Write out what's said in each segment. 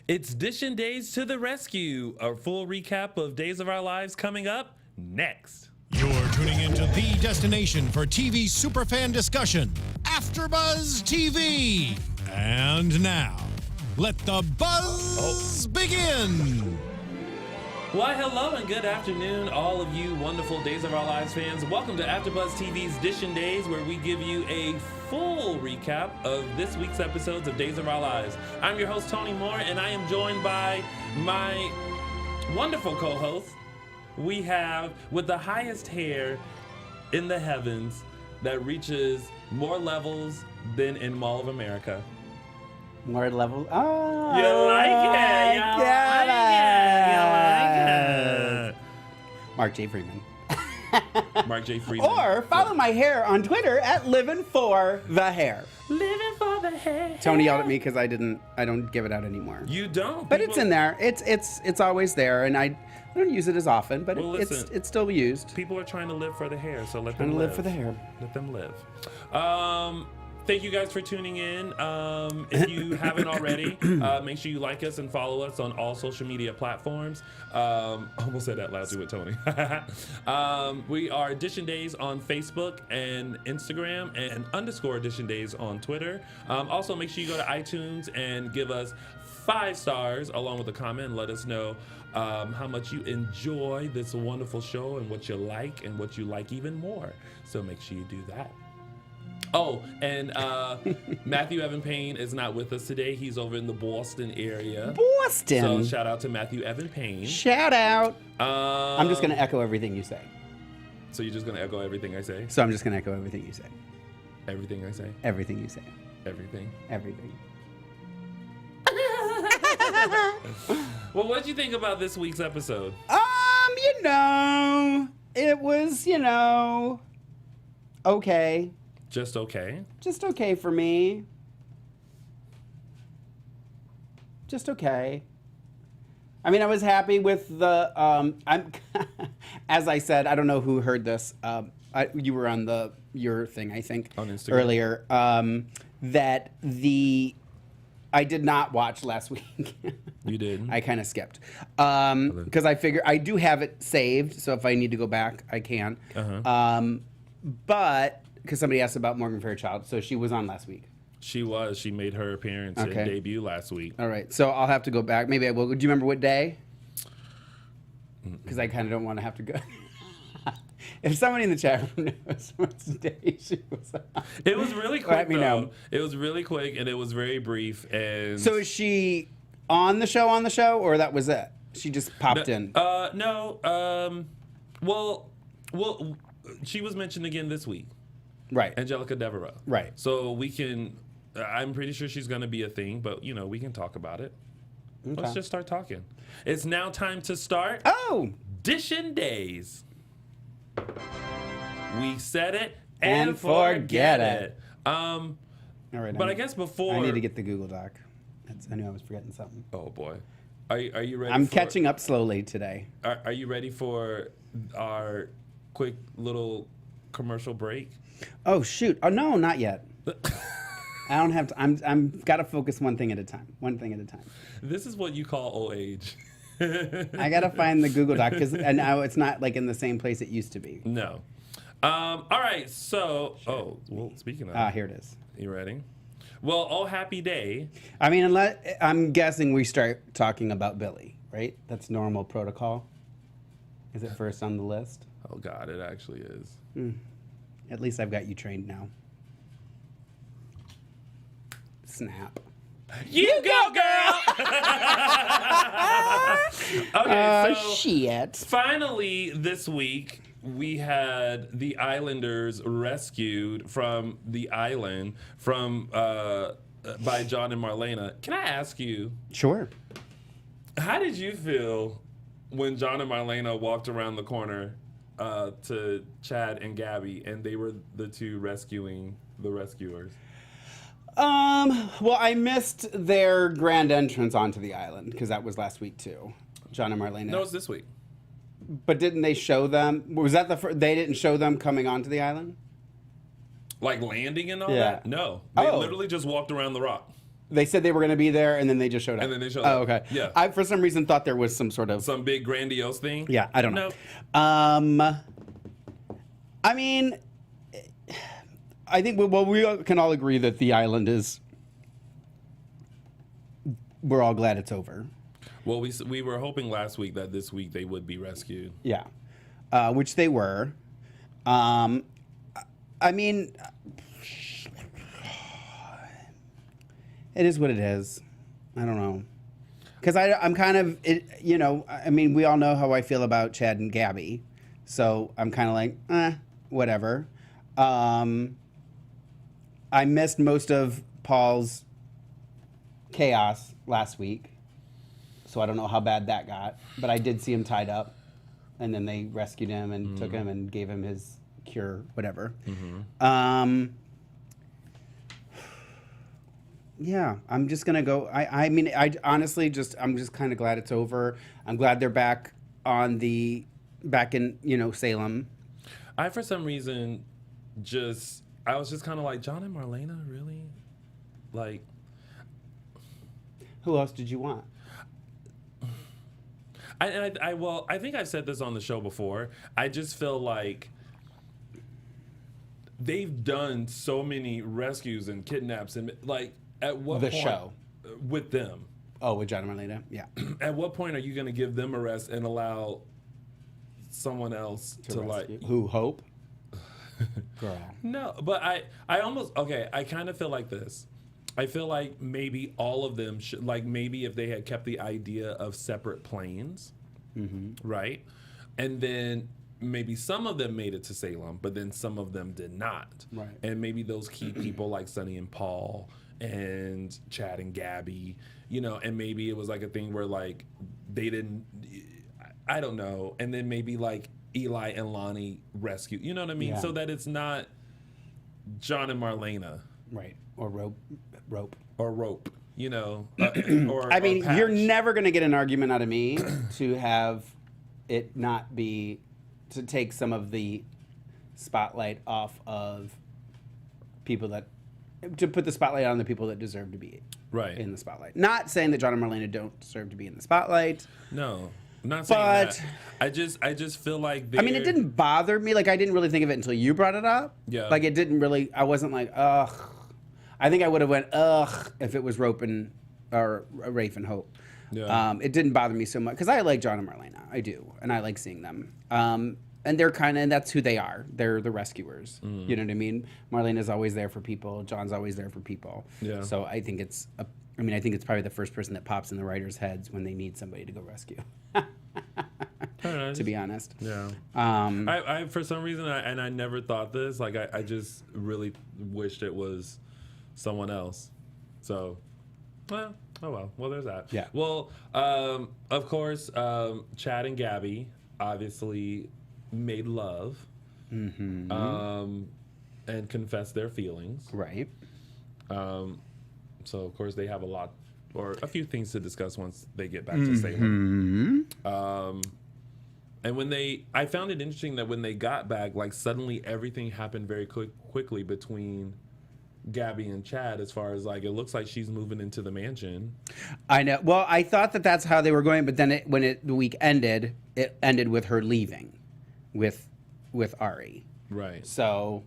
It's DISHIN Days to the rescue. A full recap of Days of Our Lives coming up next. You're tuning into the destination for TV superfan discussion, AfterBuzz TV. And now, let the buzz begin. Why, hello and good afternoon, all of you wonderful Days of Our Lives fans. Welcome to AfterBuzz TV's DISHIN Days, where we give you a full recap of this week's episodes of Days of Our Lives. I'm your host, Tony Moore, and I am joined by my wonderful co-host. We have, with the highest hair in the heavens that reaches more levels than in Mall of America. More levels? Oh, You like it? You like it? You like it? Mark J. Freeman. Mark J. Freeman. Or follow my hair on Twitter at Living for the Hair. Living for the hair. Tony yelled at me because I don't give it out anymore. You don't? But it's in there. It's always there, and I don't use it as often, but Well, listen, it's still used. People are trying to live for the hair, so let Trying them to live. live for the hair. Let them live. Thank you guys for tuning in. If you haven't already, make sure you like us and follow us on all social media platforms. Almost said that loudly with Tony. We are DISHIN Days on Facebook and Instagram, and _ DISHIN Days on Twitter. Also, make sure you go to iTunes and give us 5 stars along with a comment and let us know how much you enjoy this wonderful show and what you like even more. So make sure you do that. Oh, and Matthew Evan Payne is not with us today. He's over in the Boston area. Boston. So shout out to Matthew Evan Payne. Shout out. I'm just going to echo everything you say. So you're just going to echo everything I say? So I'm just going to echo everything you say. Everything I say? Everything you say. Everything? Everything. Well, what'd you think about this week's episode? It was, okay. Just okay? Just okay for me. Just okay. I mean, I was happy with the, I'm, as I said, I don't know who heard this. You were on your thing, I think, on Instagram earlier, that I did not watch last week. You did? I kind of skipped. Because I figure I do have it saved, so if I need to go back, I can. But, because somebody asked about Morgan Fairchild, so she was on last week. She was. She made her appearance and debut last week. All right, so I'll have to go back. Maybe I will. Do you remember what day? Because I kind of don't want to have to go. If somebody in the chat room knows what day she was on. It was really quick, Let me know. It was really quick, and it was very brief. And so is she on the show, or that was it? She just popped in? No. Well, she was mentioned again this week. Right. Angelica Devereaux. Right. So we can, I'm pretty sure she's going to be a thing, but, we can talk about it. Okay. Let's just start talking. It's now time to start. Oh! DISHIN Days. We said it and forget it. All right. But I guess before... I need to get the Google Doc. I knew I was forgetting something. Oh, boy. Are you ready? I'm catching up slowly today. Are you ready for our quick little commercial break? Oh, shoot. Oh, no, not yet. I don't have to. I'm got to focus one thing at a time. This is what you call old age. I got to find the Google Doc because now it's not like in the same place it used to be. No. All right. So, speaking of. Here it is. You ready? Well, oh, happy day. I mean, I'm guessing we start talking about Billy, right? That's normal protocol. Is it first on the list? Oh, God, it actually is. At least I've got you trained now. Snap. You go, girl! Okay, so shit. Finally, this week, we had the Islanders rescued from the island by John and Marlena. Can I ask you? Sure. How did you feel when John and Marlena walked around the corner to Chad and Gabby, and they were the two rescuing the rescuers? Well, I missed their grand entrance onto the island because that was last week too. John and Marlena. No, it's this week. But didn't they show them? Was that the first? They didn't show them coming onto the island? Like landing and all Yeah. that? No. They Oh. literally just walked around the rock. They said they were going to be there, and then they just showed up. And then they showed Oh, up. okay. Yeah. I, for some reason, thought there was some sort of... Some big grandiose thing? Yeah, I don't know. Nope. I mean, I think we can all agree that the island is... We're all glad it's over. Well, we were hoping last week that this week they would be rescued. Yeah. Which they were. I mean... It is what it is. I don't know. Because I'm kind of, I mean, we all know how I feel about Chad and Gabby. So I'm kind of like, whatever. I missed most of Paul's chaos last week. So I don't know how bad that got. But I did see him tied up. And then they rescued him and took him and gave him his cure, whatever. Yeah, I'm just gonna go. I mean, I honestly I'm just kind of glad it's over. I'm glad they're back in Salem. I, for some reason, I was just kind of like, John and Marlena, really? Like, who else did you want? I think I've said this on the show before. I just feel like they've done so many rescues and kidnaps and like. At what point, show with them? Oh, with John and Marlena, yeah. At what point are you going to give them a rest and allow someone else to like who? Hope, girl. No, but I almost I kind of feel like this. I feel like maybe all of them should, like maybe if they had kept the idea of separate planes, right, and then maybe some of them made it to Salem, but then some of them did not, right, and maybe those key people like Sonny and Paul. And Chad and Gabby, and maybe it was like a thing where like they didn't, I don't know, and then maybe like Eli and Lonnie rescue, you know what I mean? Yeah. So that it's not John and Marlena, right, or rope, or Rope, or I mean, or you're Patch. never gonna get an argument out of me to have it not be to take some of the spotlight off of people that. To put the spotlight on the people that deserve to be in the spotlight. Not saying that John and Marlena don't deserve to be in the spotlight. No, I'm not saying that. I just feel like I mean, it didn't bother me. Like, I didn't really think of it until you brought it up. Yeah. Like, it didn't really, I wasn't like, ugh. I think I would have went, ugh, if it was Rafe and Hope. Yeah. It didn't bother me so much. Because I like John and Marlena. I do. And I like seeing them. And they're that's who they are. They're the rescuers. You know what I mean? Marlena's always there for people. John's always there for people. Yeah. So I think it's probably the first person that pops in the writers' heads when they need somebody to go rescue. To be honest. Yeah. I for some reason, I never thought this. Like, I just really wished it was someone else. So, well, oh well. Well, there's that. Yeah. Well, of course, Chad and Gabby obviously made love, and confessed their feelings. Right. So of course they have a few things to discuss once they get back to Salem. And I found it interesting that when they got back, like suddenly everything happened very quickly between Gabby and Chad, as far as like it looks like she's moving into the mansion. I know. Well, I thought that that's how they were going, but then when the week ended, it ended with her leaving with Ari. Right. So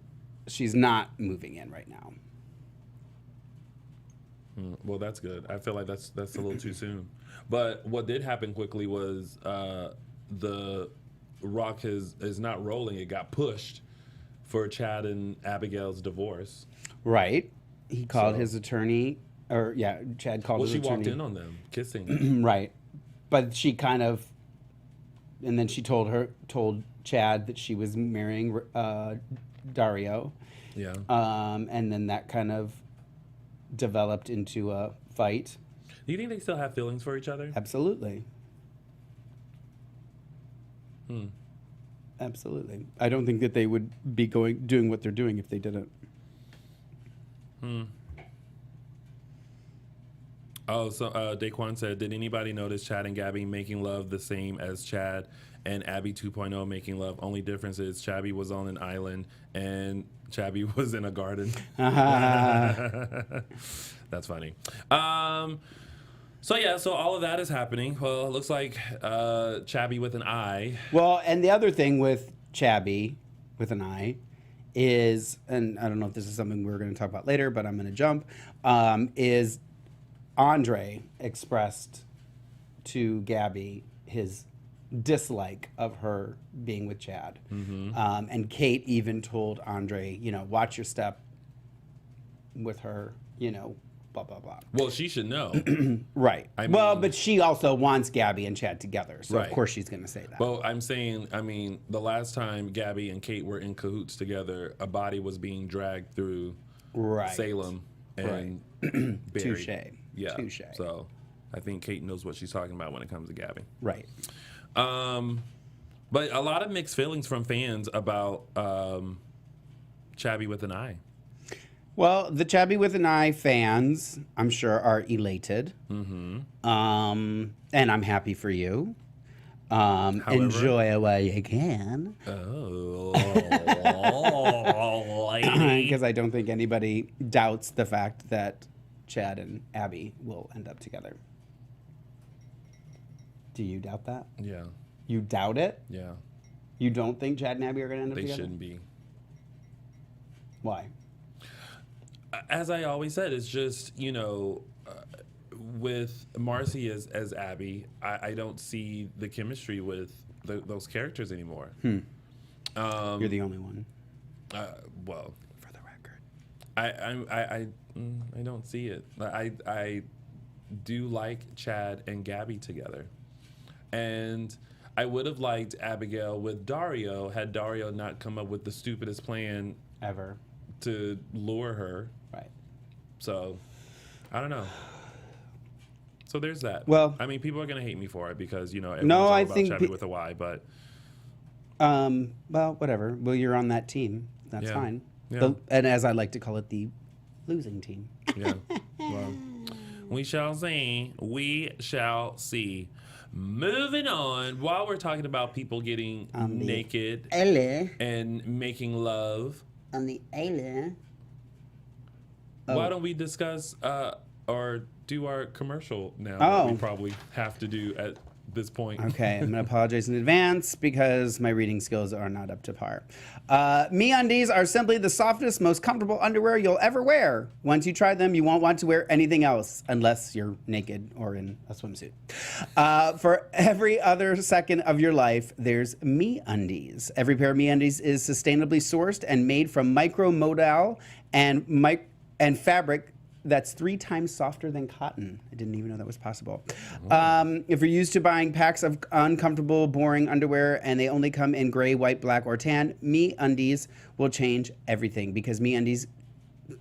she's not moving in right now. Well, that's good. I feel like that's a little too soon. But what did happen quickly was the rock is not rolling. It got pushed for Chad and Abigail's divorce. Right. He called his attorney, Chad called his attorney. Well, she walked in on them kissing. Right. But she kind of, and then she told Chad that she was marrying Dario. Yeah. And then that kind of developed into a fight. Do you think they still have feelings for each other? Absolutely. Absolutely. I don't think that they would be doing what they're doing if they didn't. Oh, so Daquan said, did anybody notice Chad and Gabby making love the same as Chad and Abby 2.0 making love. Only difference is Chabby was on an island and Chabby was in a garden. That's funny. So all of that is happening. Well, it looks like Chabby with an I. Well, and the other thing with Chabby with an I is, and I don't know if this is something we're going to talk about later, but I'm going to jump, is Andre expressed to Gabby his dislike of her being with Chad. And Kate even told Andre, watch your step with her, blah, blah, blah. Well, she should know. Right. But she also wants Gabby and Chad together. So, Right. of course, she's going to say that. Well, I'm saying, the last time Gabby and Kate were in cahoots together, a body was being dragged through Salem and buried. Touche. Yeah. Touche. So I think Kate knows what she's talking about when it comes to Gabby. Right. But a lot of mixed feelings from fans about Chabby with an I. Well, the Chabby with an I fans, I'm sure, are elated. And I'm happy for you. However, enjoy it while you can. Oh, Because I don't think anybody doubts the fact that Chad and Abby will end up together. Do you doubt that? Yeah. You doubt it? Yeah. You don't think Chad and Abby are going to end up They together? shouldn't be. Why? As I always said, it's just, with Marcy as Abby, I don't see the chemistry with those characters anymore. You're the only one. Well, For the record. I don't see it. I do like Chad and Gabby together. And I would have liked Abigail with Dario had Dario not come up with the stupidest plan Ever. to lure her. Right. So, I don't know. So there's that. Well, people are gonna hate me for it because everyone's No, all I about think Chevy with a Y, but well, whatever. Well, you're on that team. That's Yeah. fine. Yeah. And as I like to call it, the losing team. yeah. Well, we shall see. We shall see. Moving on. While we're talking about people getting naked and making love, On the island. why don't we discuss or do our commercial now? Oh. That we probably have to do at this point. Okay, I'm going to apologize in advance because my reading skills are not up to par. MeUndies are simply the softest, most comfortable underwear you'll ever wear. Once you try them, you won't want to wear anything else unless you're naked or in a swimsuit. For every other second of your life, there's MeUndies. Every pair of MeUndies is sustainably sourced and made from micromodal and fabric that's 3 times softer than cotton. I didn't even know that was possible. If you're used to buying packs of uncomfortable, boring underwear and they only come in gray, white, black, or tan, MeUndies will change everything because MeUndies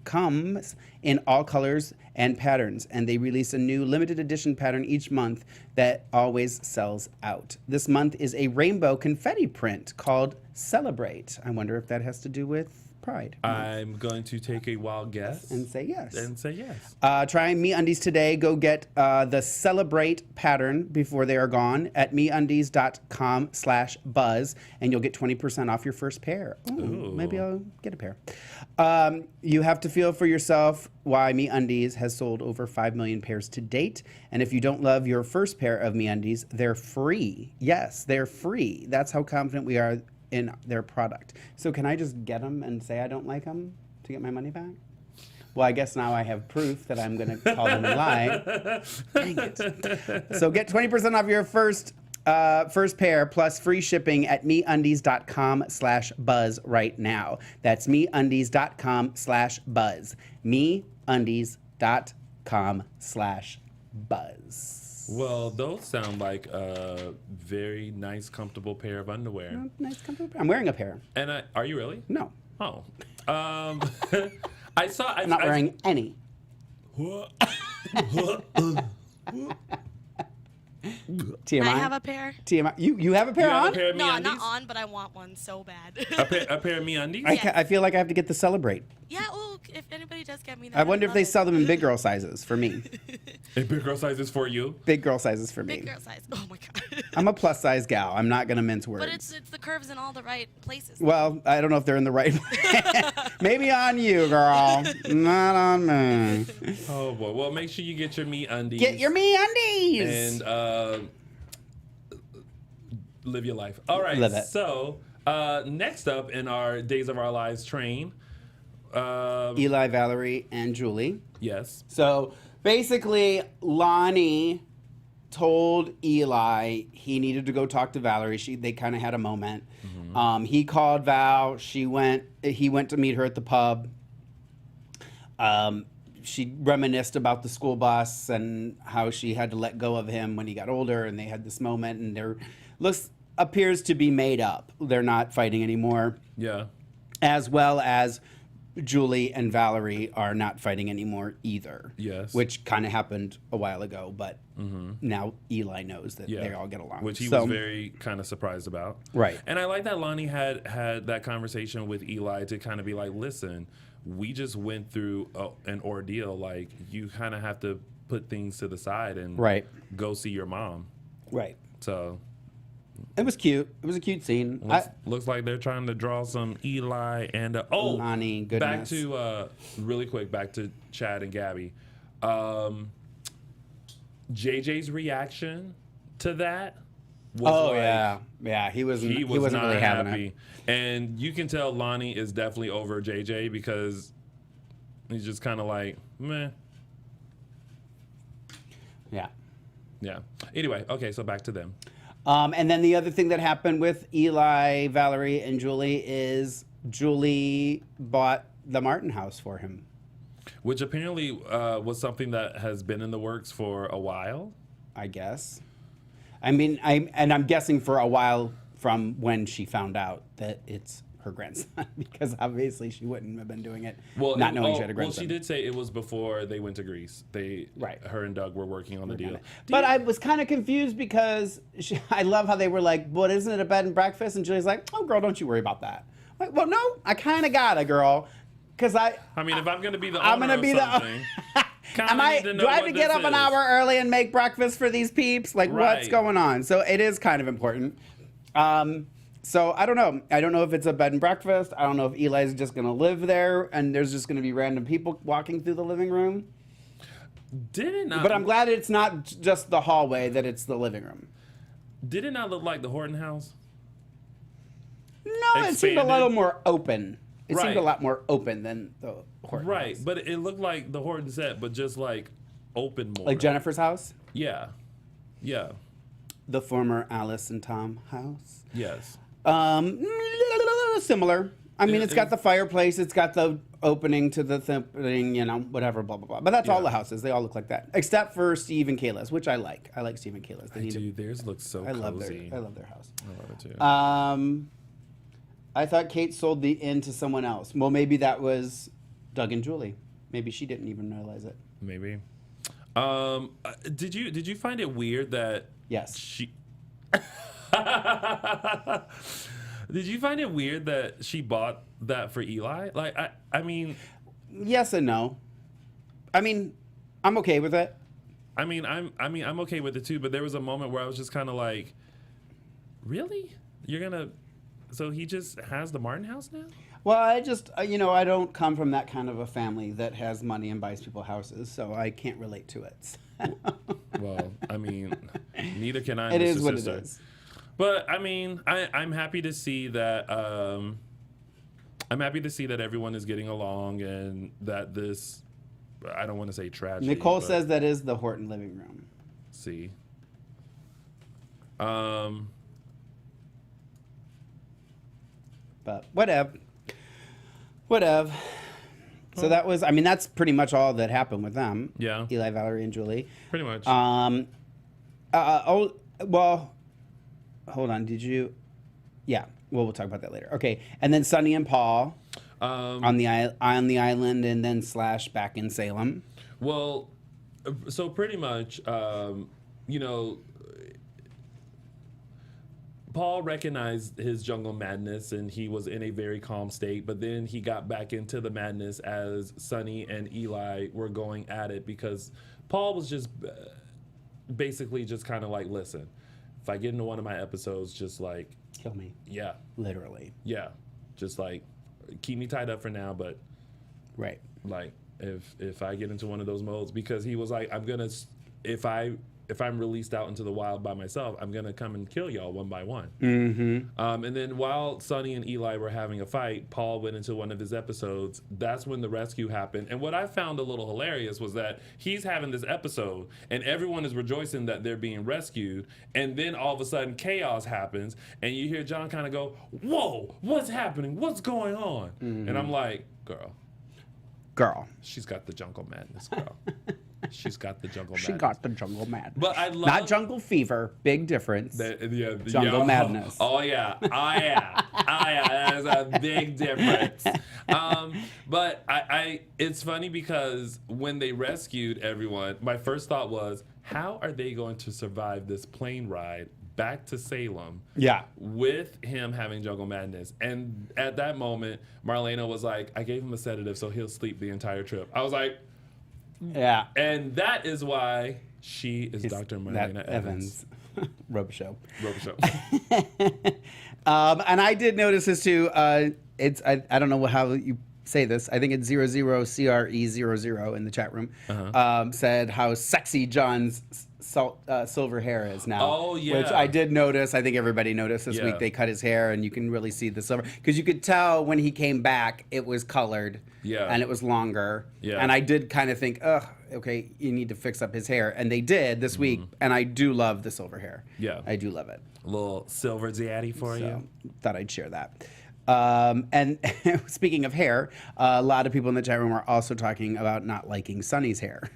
comes in all colors and patterns, and they release a new limited edition pattern each month that always sells out. This month is a rainbow confetti print called Celebrate. I wonder if that has to do with Pride. I'm going to take a wild guess. And say yes. Try MeUndies today. Go get the Celebrate pattern before they are gone at MeUndies.com/buzz, and you'll get 20% off your first pair. Ooh. Maybe I'll get a pair. You have to feel for yourself why MeUndies has sold over 5 million pairs to date. And if you don't love your first pair of MeUndies, they're free. Yes, they're free. That's how confident we are in their product. So can I just get them and say I don't like them to get my money back? Well, I guess now I have proof that I'm going to call them a lie. Dang it. So get 20% off your first pair plus free shipping at MeUndies.com/buzz right now. That's MeUndies.com/buzz. MeUndies.com/buzz. Well, those sound like a very nice, comfortable pair of underwear. Nice, comfortable. I'm wearing a pair. And are you really? No. Oh. I'm I'm not wearing any. TMI. I have a pair. TMI. You have a pair You have on? a pair of No, MeUndies? not on, but I want one so bad. A pair of MeUndies? I feel like I have to get the Celebrate. Yeah, well, if anybody does get me that, I wonder if they sell sell them in big girl sizes for me. A big girl sizes for you? Big girl sizes for me. big girl size. Oh my god. I'm a plus size gal. I'm not gonna mince words. But it's the curves in all the right places. Well, I don't know if they're in the right. Maybe on you, girl. Not on me. Oh boy. Well, make sure you get your Me Undies. Get your me undies. And live your life. All right. Live it. So next up in our Days of Our Lives train. Eli, Valerie, and Julie. Yes. So basically, Lonnie told Eli he needed to go talk to Valerie. They kind of had a moment. He called Val. He went to meet her at the pub. She reminisced about the school bus and how she had to let go of him when he got older, and they had this moment, and there appears to be made up. They're not fighting anymore. Yeah. As well as Julie and Valerie are not fighting anymore either. Yes. Which kind of happened a while ago, but now Eli knows that Yeah. they all get along. Which he was very kind of surprised about. Right. And I like that Lonnie had that conversation with Eli to kind of be like, listen, we just went through an ordeal. Like, you kind of have to put things to the side and go see your mom. Right. So it was cute. It was a cute scene. Looks like they're trying to draw some Eli and Lonnie. Goodness. Back to really quick. Back to Chad and Gabby. JJ's reaction to that was he wasn't he wasn't really having happy. it. And you can tell Lonnie is definitely over JJ because he's just kind of like, meh. Yeah. Anyway, okay, so back to them. And then the other thing that happened with Eli, Valerie, and Julie is Julie bought the Martin house for him. Which apparently was something that has been in the works for a while. I guess. I mean, I'm guessing for a while from when she found out that it's her grandson, because obviously she wouldn't have been doing it not knowing she had a grandson. Well, she did say it was before they went to Greece. Her and Doug were working on the deal. But I was kind of confused because I love how they were like, "But isn't it a bed and breakfast?" And Julie's like, "Oh, girl, don't you worry about that." I'm like, well, no, I kind of got it, girl, because I mean, if I'm gonna be the owner of something. Do I have to get up an hour early and make breakfast for these peeps? Like, what's going on? So it is kind of important. So I don't know. I don't know if it's a bed and breakfast. I don't know if Eli's just going to live there and there's just going to be random people walking through the living room. Did it not? But I'm glad it's not just the hallway, that it's the living room. Did it not look like the Horton house? No, it seemed a little more open. It seemed a lot more open than the Horton house. Right, but it looked like the Horton set, but just like open more. Like Jennifer's house? Yeah. The former Alice and Tom house? Yes. Similar. I mean, it's got the fireplace, it's got the opening to the thing, whatever, blah, blah, blah. But that's all the houses. They all look like that. Except for Steve and Kayla's, which I like. I like Steve and Kayla's. Theirs looks so cozy. I love their house. I love it too. I thought Kate sold the inn to someone else. Well, maybe that was Doug and Julie. Maybe she didn't even realize it. Maybe. Did you find it weird that she Did you find it weird that she bought that for Eli? Like, I mean, yes and no. I mean, I'm okay with it. I'm okay with it too. But there was a moment where I was just kind of like, really? You're gonna? So he just has the Martin house now? Well, I just, I don't come from that kind of a family that has money and buys people houses, so I can't relate to it. Well, I mean, neither can I. It Mr. is what Sister. it is. But I mean, I'm happy to see that. I'm happy to see that everyone is getting along and that this. I don't want to say tragedy. Nicole says that is the Horton living room. See. But whatever. So that was, that's pretty much all that happened with them. Yeah. Eli, Valerie, and Julie. Pretty much. Well, hold on. Did you? Yeah. Well, we'll talk about that later. Okay. And then Sonny and Paul on the island, and then / back in Salem. Well, so pretty much, Paul recognized his jungle madness and he was in a very calm state, but then he got back into the madness as Sonny and Eli were going at it because Paul was just basically just kind of like, listen, if I get into one of my episodes, just like, Kill me. yeah, Literally. yeah, just like keep me tied up for now, but Right. like if I get into one of those modes, because he was like, I'm gonna if I'm released out into the wild by myself, I'm gonna come and kill y'all one by one. Mm-hmm. And then while Sonny and Eli were having a fight, Paul went into one of his episodes. That's when the rescue happened. And what I found a little hilarious was that he's having this episode and everyone is rejoicing that they're being rescued. And then all of a sudden chaos happens and you hear John kind of go, whoa, what's happening? What's going on? And I'm like, girl, she's got the jungle madness, girl. She's got the jungle madness. She got the jungle madness. But I love... Not jungle fever. Big difference. Jungle yeah, madness. Oh yeah. That is a big difference. But it's funny because when they rescued everyone, my first thought was, how are they going to survive this plane ride back to Salem? Yeah. With him having jungle madness? And at that moment, Marlena was like, I gave him a sedative so he'll sleep the entire trip. I was like, yeah. and that is why she is Dr. Marlena Evans. Robichaux. And I did notice this too. I don't know how you say this. I think it's 00CRE00 in the chat room. Said how sexy John's silver hair is now. Oh, yeah. Which I did notice. I think everybody noticed this week. They cut his hair and you can really see the silver. Because you could tell when he came back, it was colored. Yeah. And it was longer. Yeah. And I did kind of think, ugh, okay, you need to fix up his hair. And they did this week. And I do love the silver hair. Yeah. I do love it. a little silver daddy for you. Thought I'd share that. And speaking of hair, a lot of people in the chat room are also talking about not liking Sonny's hair,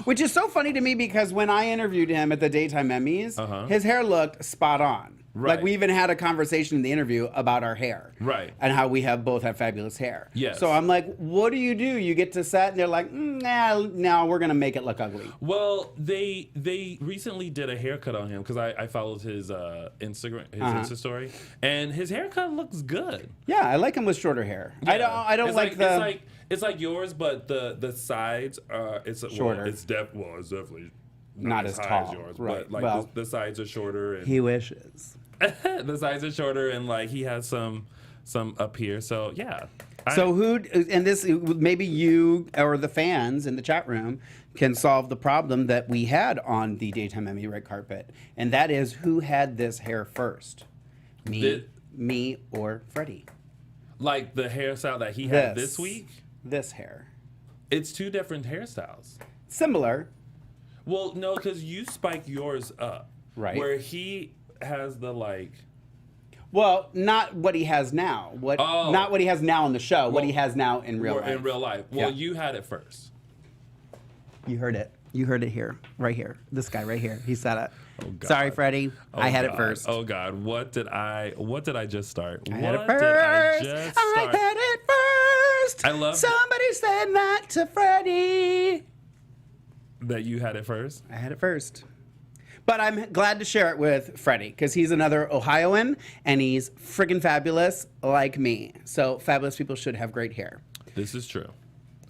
which is so funny to me because when I interviewed him at the Daytime Emmys, his hair looked spot on. Right. Like we even had a conversation in the interview about our hair. Right. And how we both have fabulous hair. Yes. So I'm like, what do? You get to set and they're like, nah, now we're going to make it look ugly. Well, they recently did a haircut on him because I followed his Instagram, his Insta story, and his haircut looks good. Yeah, I like him with shorter hair. Yeah. I don't like the... It's like yours, but the sides are shorter. Well, it's definitely not as high tall. as yours, right. but like the sides are shorter. And he wishes. the sides are shorter, and like he has some up here. So yeah. So maybe you or the fans in the chat room can solve the problem that we had on the Daytime Emmy red carpet, and that is who had this hair first, me or Freddie? Like the hairstyle that he had this week. This hair. It's two different hairstyles. Similar. Well, no, because you spike yours up. Right. Where he has the like. Well, not what he has now. Not what he has now on the show. What he has now in real life. In real life. Well, you had it first. You heard it. You heard it here. Right here. This guy right here. He said it. Oh, God. Sorry, Freddie. I had it first. Oh God. What did I just start? I had it first. I had it first. I love Somebody said that to Freddie. That you had it first? I had it first. But I'm glad to share it with Freddie because he's another Ohioan and he's friggin' fabulous like me. So fabulous people should have great hair. This is true.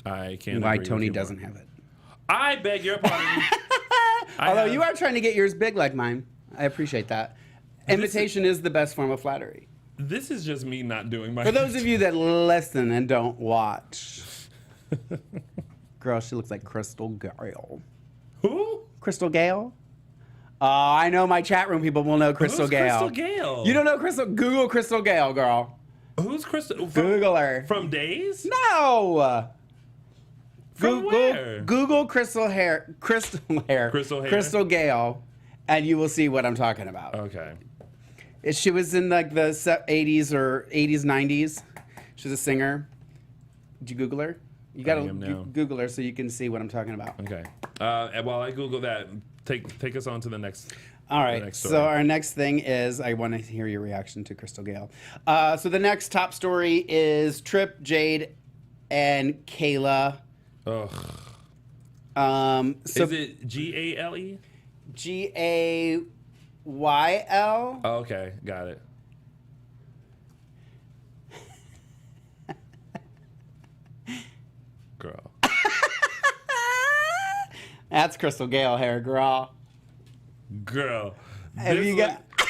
I can't. Why Tony doesn't have it. I beg your pardon. Although you are trying to get yours big like mine. I appreciate that. Imitation is the best form of flattery. This is just me not doing my... For those of you that listen and don't watch. Girl, she looks like Crystal Gale. Who? Crystal Gale? I know my chat room people will know Crystal Who's Gale. Crystal Gale? You don't know Crystal? Google Crystal Gale, girl. Who's Crystal? Google her. From Days? No. From where? Google Crystal Gale, and you will see what I'm talking about. Okay. She was in like the 80s or 80s, 90s. She's a singer. Did you Google her? You gotta Google her so you can see what I'm talking about. Okay. And while I Google that, take us on to the next. All right. So our next thing is I want to hear your reaction to Crystal Gale. So the next top story is Trip, Jade, and Kayla. Ugh. So is it Gale? Gayl. Oh, okay, got it. Girl. That's Crystal Gale hair, girl. Girl.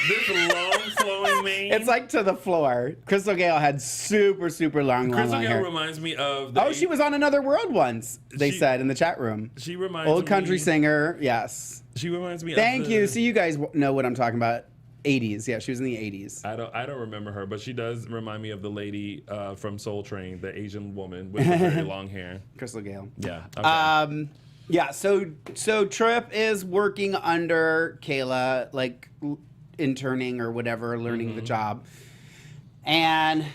this long flowing mane. It's like to the floor. Crystal Gale had super, super long Crystal Gale hair. reminds me of. She was on Another World once. They said in the chat room. She reminds Old me. country singer. Yes. She reminds me. Thank you. So you guys know what I'm talking about. 80s. Yeah, she was in the 80s. I don't remember her, but she does remind me of the lady from Soul Train, the Asian woman with the very long hair. Crystal Gale. Yeah. Okay. Yeah. So Trip is working under Kayla, like interning or whatever, learning the job, and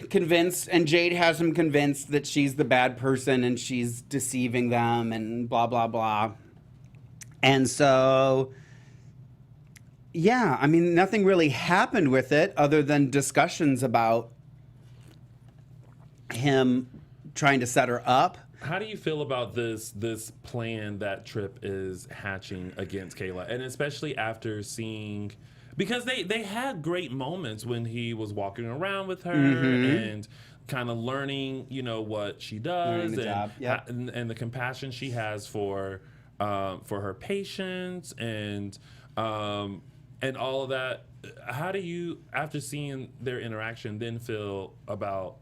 Jade has him convinced that she's the bad person and she's deceiving them and blah blah blah. And so. Yeah, I mean, nothing really happened with it other than discussions about him trying to set her up. How do you feel about this plan that Trip is hatching against Kayla, and especially after seeing, because they had great moments when he was walking around with her and kind of learning, what she does and the compassion she has for her patients and all of that. How do you, after seeing their interaction, then feel about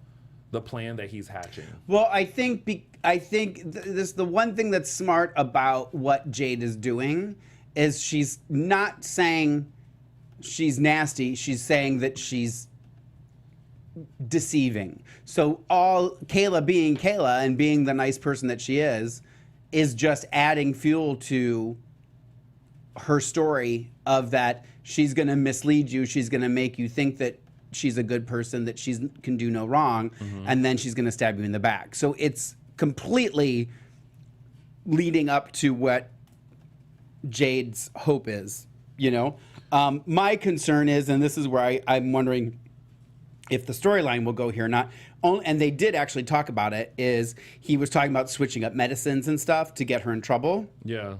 the plan that he's hatching? Well, I think the one thing that's smart about what Jade is doing is she's not saying she's nasty. She's saying that she's deceiving. So all Kayla being Kayla and being the nice person that she is just adding fuel to her story of that she's going to mislead you. She's going to make you think that she's a good person, that she can do no wrong, and then she's going to stab you in the back. So it's completely leading up to what Jade's hope is, My concern is, and this is where I'm wondering if the storyline will go here or not, and they did actually talk about it, is he was talking about switching up medicines and stuff to get her in trouble. Yeah.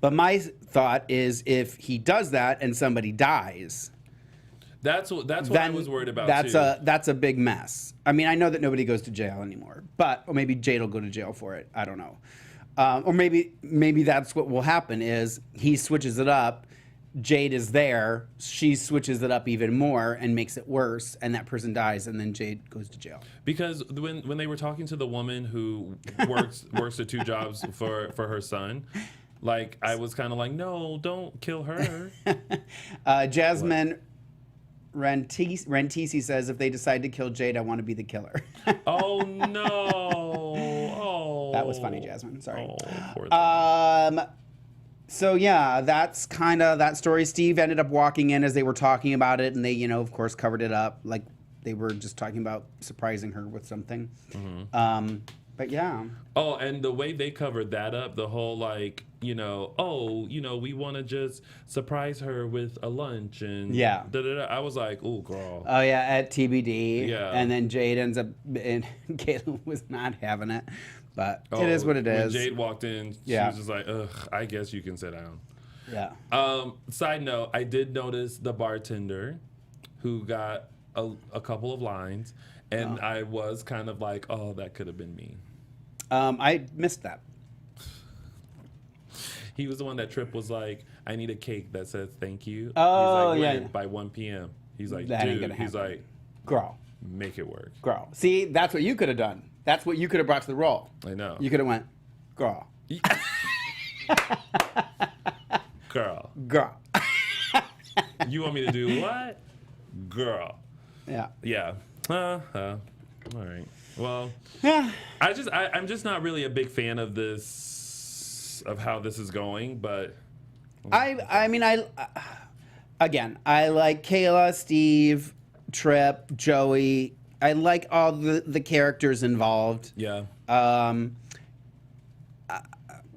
But my thought is if he does that and somebody dies, that's what I was worried about that's a big mess. I mean, I know that nobody goes to jail anymore, or maybe Jade will go to jail for it. I don't know. Or maybe that's what will happen is he switches it up. Jade is there. She switches it up even more and makes it worse, and that person dies, and then Jade goes to jail. Because when they were talking to the woman who works the two jobs for her son, like, I was kind of like, no, don't kill her. Jasmine Rentisi says, if they decide to kill Jade, I want to be the killer. Oh, no. Oh. That was funny, Jasmine. Sorry. Oh, poor thing. So, yeah, that's kind of that story. Steve ended up walking in as they were talking about it, and they, of course, covered it up. Like, they were just talking about surprising her with something. But yeah. Oh, and the way they covered that up, the whole we want to just surprise her with a lunch and I was like, oh, girl. Oh yeah, at TBD. Yeah. And then Jade ends up, and Caitlin was not having it, but it is what it is. When Jade walked in, she was just like, ugh, I guess you can sit down. Yeah. Side note, I did notice the bartender who got a couple of lines, and I was kind of like, oh, that could have been me. I missed that. He was the one that Trip was like, I need a cake that says thank you. Oh, he's like, yeah. By 1 p.m. He's like, That ain't dude, gonna he's happen. like, Girl. make it work. Girl. See, that's what you could have done. That's what you could have brought to the role. I know. You could have went, girl. Girl. Girl. You want me to do what? Girl. Yeah. Yeah. All right. Well, Yeah. I'm just not really a big fan of this, of how this is going, but I mean, again, I like Kayla, Steve, Trip, Joey. I like all the characters involved. yeah.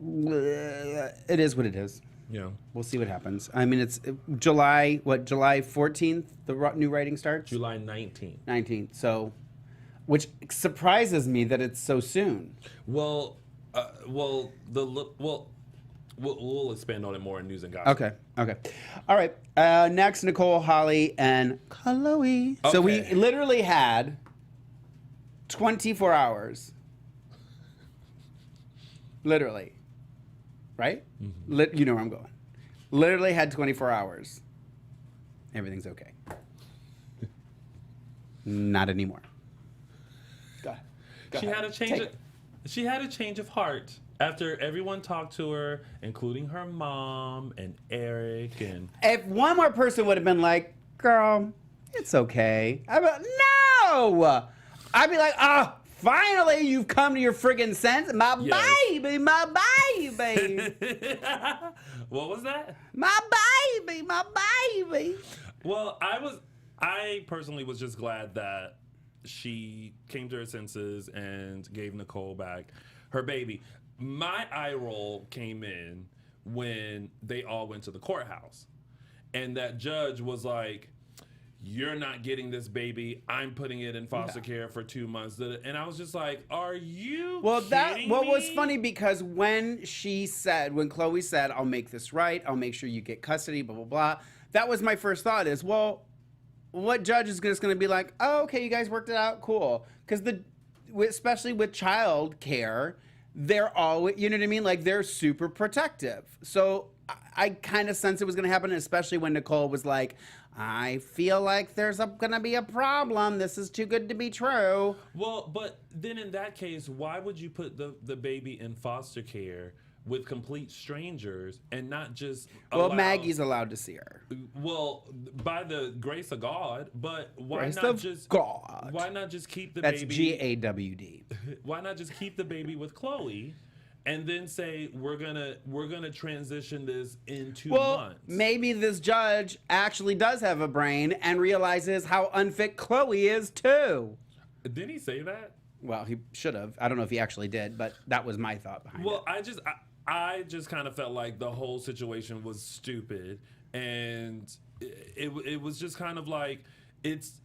It is what it is. Yeah. We'll see what happens. I mean, it's July 14th, the new writing starts? July 19th. 19th. So, which surprises me that it's so soon. Well, we'll expand on it more in news and gossip. Okay. All right. Next, Nicole, Holly, and Chloe. So we Okay. literally had 24 hours. Literally. Right? Mm-hmm. You know where I'm going. Literally had 24 hours Everything's okay. Not anymore. Go She ahead. had a change. She had a change of heart after everyone talked to her, including her mom and Eric and. If one more person would have been like, "Girl, it's okay," I'd be like, "No!" I'd be like, "Oh, finally, you've come to your friggin' senses, my baby, my baby." What was that? My baby, my baby. Well, I personally was just glad that she came to her senses and gave Nicole back her baby. My eye roll came in when they all went to the courthouse. And that judge was like, "You're not getting this baby. I'm putting it in foster care for 2 months." And I was just like, "Are you kidding what was me?" funny because when Chloe said, "I'll make this right, I'll make sure you get custody," blah, blah, blah, that was my first thought is, well, what judge is just going to be like, "Oh, okay, you guys worked it out, cool." Because especially with child care, they're always, you know what I mean? Like, they're super protective. So I kind of sense it was going to happen, especially when Nicole was like, "I feel like there's going to be a problem. This is too good to be true." Well, but then in that case, why would you put the baby in foster care with complete strangers and not just Maggie's allowed to see her. Well, by the grace of God, but why Grace not of just God. Why not just keep the That's baby? GAWD. Why not just keep the baby with Chloe, and then say we're gonna transition this in 2 months? Maybe this judge actually does have a brain and realizes how unfit Chloe is too. Did he say that? Well, he should have. I don't know if he actually did, but that was my thought behind Well, it. I just kind of felt like the whole situation was stupid, and it was just kind of like it's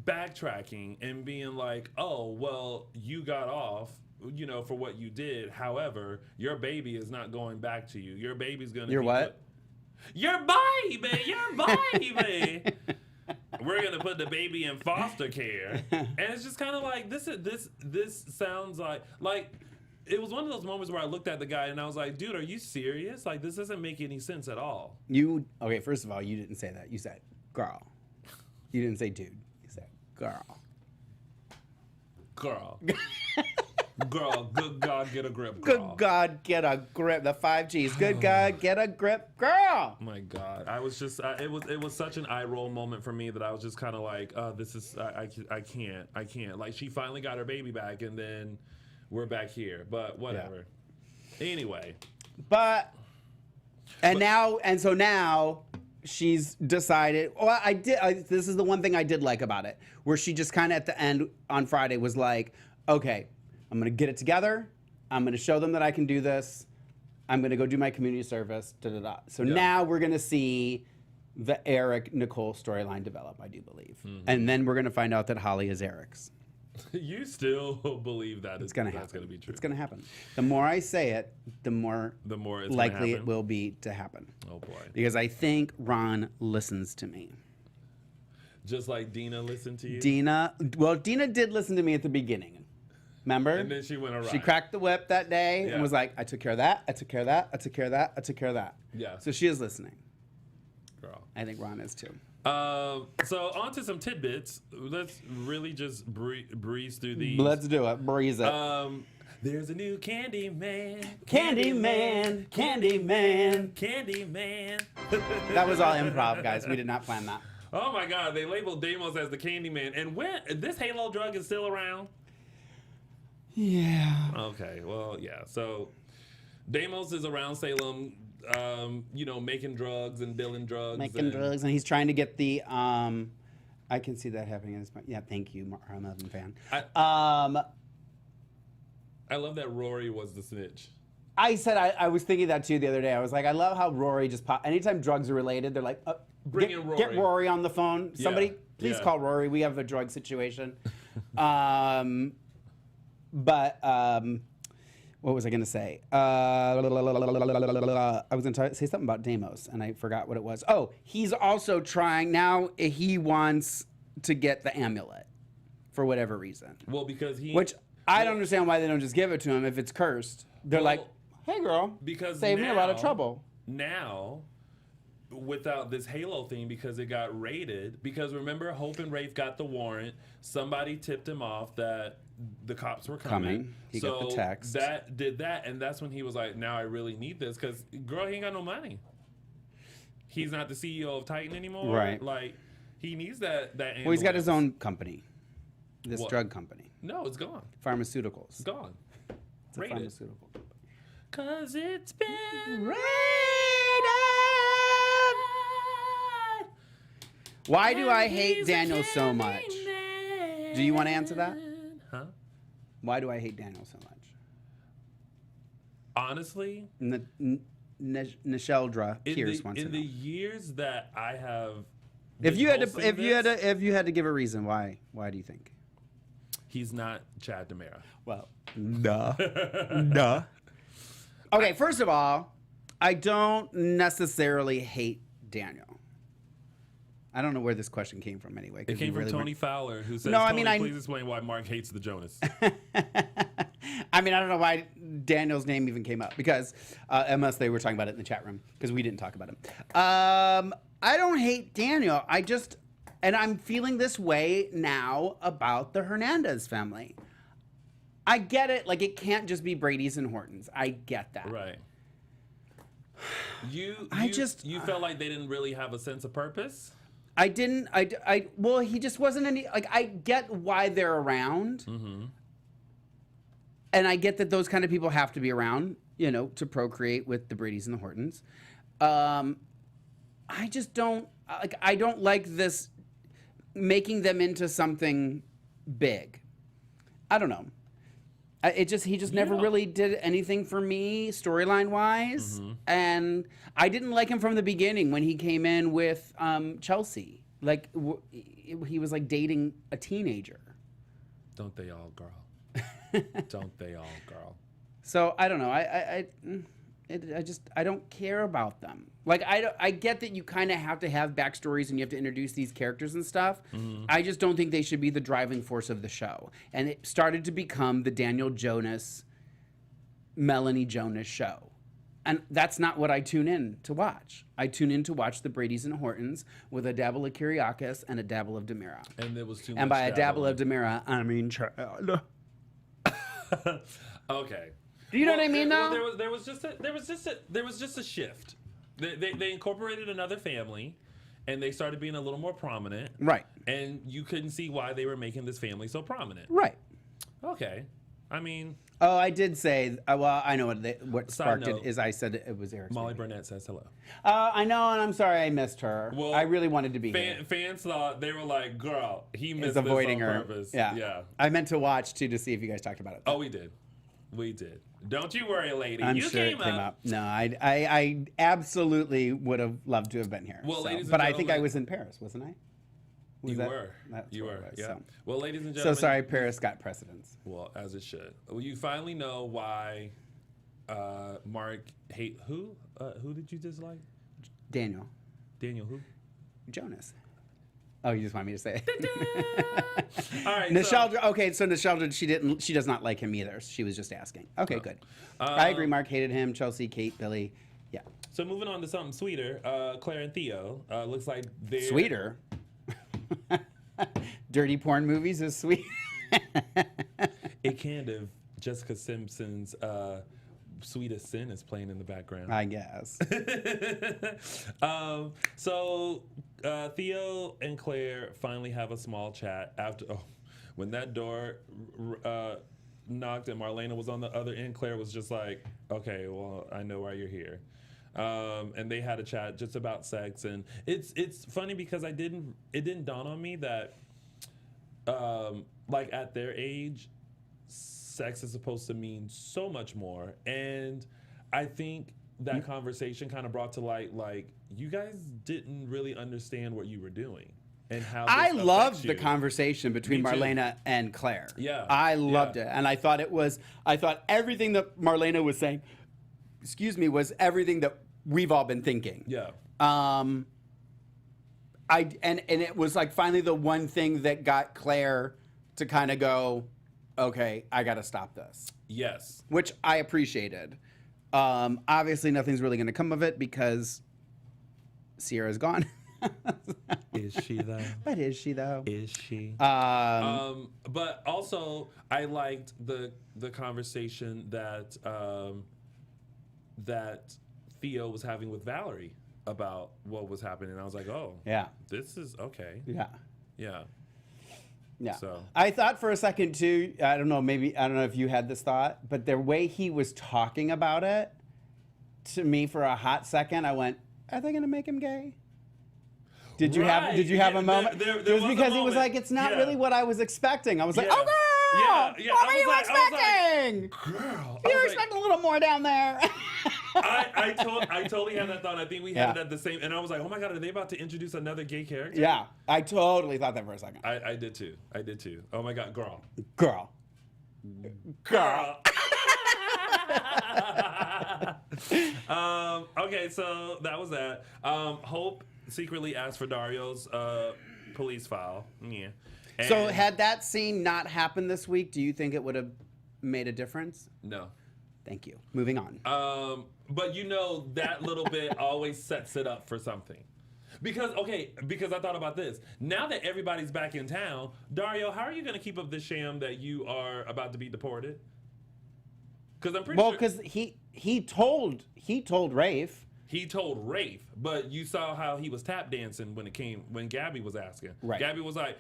backtracking and being like, "Oh, well, you got off, you know, for what you did. However, your baby is not going back to you. Your baby's gonna Your what? Your baby, your baby." We're gonna put the baby in foster care, and it's just kind of like this sounds like it was one of those moments where I looked at the guy and I was like, "Dude, are you serious? Like, this doesn't make any sense at all." Okay, first of all, you didn't say that. You said girl. You didn't say dude. You said girl. Girl. Girl, good God, get a grip, girl. Good God, get a grip. The 5 Gs. Good God, get a grip, girl. My God, I was just it was such an eye roll moment for me that I was just kind of like, this is I can't. Like, she finally got her baby back, and then we're back here. But whatever. Yeah. Anyway. So now she's decided. Well, this is the one thing I did like about it, where she just kind of at the end on Friday was like, "Okay, I'm going to get it together. I'm going to show them that I can do this. I'm going to go do my community service." So now we're going to see the Eric Nicole storyline develop, I do believe. Mm-hmm. And then we're going to find out that Holly is Eric's. You still believe that it's going to happen. That's going to be true. It's going to happen. The more I say it, the more it's likely it will be to happen. Oh, boy. Because I think Ron listens to me. Just like Dina listened to you? Dina did listen to me at the beginning. Remember? And then she went around. She cracked the whip that day and was like, "I took care of that, I took care of that, I took care of that, I took care of that." Yeah. So she is listening. Girl. I think Ron is too. So on to some tidbits. Let's really just breeze through these. Let's do it. Breeze it. There's a new Candyman. Candyman. Candyman. Candyman. That was all improv, guys. We did not plan that. Oh my God, they labeled Deimos as the Candyman. And when this Halo drug is still around? Yeah. Okay, well, yeah. So Deimos is around Salem, making drugs and dealing drugs. Drugs, and he's trying to get the, I can see that happening at this point. Yeah, thank you, I'm a fan. I love that Rory was the snitch. I said, I was thinking that too the other day. I was like, I love how Rory just anytime drugs are related, they're like, get Rory on the phone. Somebody, please call Rory. We have a drug situation. But what was I going to say? I was going to say something about Deimos, and I forgot what it was. Oh, he's also trying now. He wants to get the amulet for whatever reason. Well, because I don't understand why they don't just give it to him if it's cursed. They're like, "Hey, girl, because save me a lot of trouble." Now, without this Halo thing because it got raided. Because remember, Hope and Rafe got the warrant. Somebody tipped him off that the cops were coming. He got the text. That did that, and that's when he was like, "Now I really need this," because girl, he ain't got no money. He's not the CEO of Titan anymore. Right. Like, he needs that. Well, he's got his own company. This What? drug company. No, it's gone. Pharmaceuticals. It's gone. It's a Raided. pharmaceutical company. Cause it's been Raided! Why do I hate Daniel so much? Do you want to answer that? Huh? Why do I hate Daniel so much? Honestly, Nisheldra Pierce wants to in know. the years that I have, If been you had hosting to, this, if you had to give a reason, why do you think? he's not Chad Demera. Well, duh. Okay, first of all, I don't necessarily hate Daniel. I don't know where this question came from anyway. It came from Tony Fowler, who says, No, I Tony, mean, please explain why Mark hates the Jonas. I mean, I don't know why Daniel's name even came up because unless they were talking about it in the chat room because we didn't talk about him. I don't hate Daniel. And I'm feeling this way now about the Hernandez family. I get it. Like, it can't just be Brady's and Hortons. I get that. Right. You felt like they didn't really have a sense of purpose? I didn't. Well, he just wasn't any. Like, I get why they're around. Mm-hmm. And I get that those kind of people have to be around, to procreate with the Bradys and the Hortons. I just don't like. I don't like this making them into something big. I don't know. He just never really did anything for me storyline wise, and I didn't like him from the beginning when he came in with Chelsea. Like he was like dating a teenager. Don't they all, girl? Don't they all, girl? So I don't know. I don't care about them. Like I get that you kind of have to have backstories and you have to introduce these characters and stuff. I just don't think they should be the driving force of the show. And it started to become the Daniel Jonas, Melanie Jonas show. And that's not what I tune in to watch. I tune in to watch the Bradys and Hortons with a dabble of Kyriakis and a dabble of Demira. And there was too much. And by a dabble of Demira, I mean child. Okay. Do you know what I mean, though? There was just a shift. They incorporated another family, and they started being a little more prominent. Right. And you couldn't see why they were making this family so prominent. Right. Okay. I mean, Oh, I did say. Well, I know what sparked note, it is. I said it was Eric's. Molly baby. Burnett says hello. I know, and I'm sorry I missed her. Well, I really wanted to be here. Fans thought they were like, "Girl, he missed Is avoiding this on her. purpose." Yeah. Yeah. I meant to watch too to see if you guys talked about it. Oh, we did. Don't you worry, lady. I'm you sure came it came up. No, I absolutely would have loved to have been here. Well, ladies and but I think I gentlemen- was in Paris, wasn't I? Was You that- were. That's You what were. it was, Yeah. so. Well, ladies and So gentlemen. sorry, Paris got precedence. Well, as it should. Well, you finally know why Mark hate who? Who did you dislike? Daniel Daniel who? Jonas. Oh, you just want me to say it? All right. Nisheldra. Okay, so Nisheldra, she does not like him either. She was just asking. Okay, good. I agree. Mark hated him. Chelsea, Kate, Billy. Yeah. So moving on to something sweeter. Claire and Theo. Looks like they're Sweeter. Dirty porn movies is sweet. It kind of Jessica Simpson's Sweetest Sin is playing in the background. I guess. So Theo and Claire finally have a small chat after when that door knocked and Marlena was on the other end. Claire was just like, "Okay, well, I know why you're here." And they had a chat just about sex, and it's funny because it didn't dawn on me that like at their age, sex is supposed to mean so much more, and I think that conversation kind of brought to light like you guys didn't really understand what you were doing and how this I loved affects the you. conversation between Me too. Marlena and Claire. Yeah. I loved Yeah. it. And I thought everything that Marlena was saying, was everything that we've all been thinking. Yeah. And it was like finally the one thing that got Claire to kind of go, okay, I got to stop this, Yes. which I appreciated. Obviously, nothing's really going to come of it because Sierra's gone. Is she though? But is she though? Is she? But also, I liked the conversation that that Theo was having with Valerie about what was happening. I was like, oh, Yeah. this is okay. Yeah. Yeah. Yeah. So. I thought for a second too, I don't know if you had this thought, but the way he was talking about it, to me for a hot second, I went, are they going to make him gay? Did you have a moment? There it was was a because he was moment. like, it's not Yeah. really what I was expecting. I was like, Yeah. oh girl, Yeah. what I were was you like- I was like, expecting? Girl. You were expecting a little more down there. I totally had that thought. I think we had Yeah. it at the same, and I was like, oh my God, are they about to introduce another gay character? Yeah, I totally thought that for a second. I did too. I did too. Oh my God, girl. Girl. Okay, so that was that. Hope secretly asked for Dario's police file. Yeah. So And- had that scene not happened this week, do you think it would have made a difference? no. Thank you. Moving on. But you know that little bit always sets it up for something. Because I thought about this. Now that everybody's back in town, Dario, how are you going to keep up this sham that you are about to be deported? Because I'm pretty Well, sure because he told Rafe. he told Rafe, but you saw how he was tap dancing when Gabby was asking. Right. Gabby was like,